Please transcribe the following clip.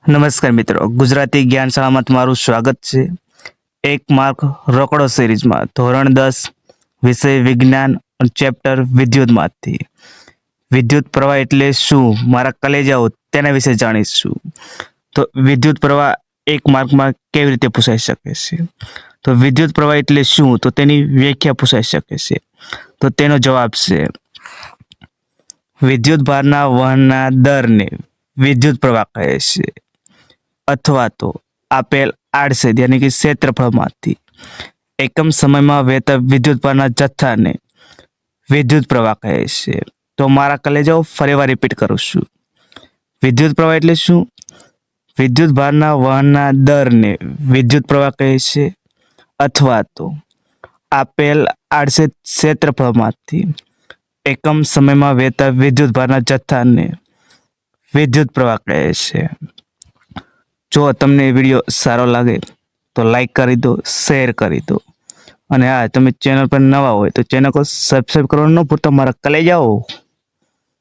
નમસ્કાર મિત્રો, ગુજરાતી જ્ઞાન શાળામાં તમારું સ્વાગત છે. એક માર્ક રોકડો સિરીઝમાં ધોરણ 10 વિષય વિજ્ઞાન ચેપ્ટર વિદ્યુતમાંથી વિદ્યુત પ્રવાહ એટલે શું, મારા કલેજાઓ તેના વિશે જાણીશું. તો વિદ્યુત પ્રવાહ એક માર્કમાં કેવી રીતે પૂછાઈ શકે છે? તો વિદ્યુત પ્રવાહ એટલે શું, તો તેની વ્યાખ્યા પૂછાઈ શકે છે. તો તેનો જવાબ છે વિદ્યુત ભારના વહનના દરને વિદ્યુત પ્રવાહ કહે છે, અથવા તો આપેલ આડછેદ યાની કે ક્ષેત્રફળમાંથી એકમ સમયમાં વહેતા વિદ્યુત ભારના જથ્થાને વિદ્યુત પ્રવાહ કહે છે. તો મારા કલેજાઓ ફરીવાર રિપીટ કરું છું. વિદ્યુત પ્રવાહ એટલે શું? વિદ્યુત ભારના વહનના દરને વિદ્યુત પ્રવાહ કહે છે, અથવા તો આપેલ આડછેદ ક્ષેત્રફળમાંથી એકમ સમયમાં વહેતા વિદ્યુત ભારના જથ્થાને વિદ્યુત પ્રવાહ કહે છે. જો તમને વિડીયો સારો લાગે તો લાઈક કરી દો, શેર કરી દો, અને હા, તમે ચેનલ પર નવા હોય તો ચેનલ को સબસ્ક્રાઇબ કરવાનું ન ભૂલતા મારા કલેજાઓ.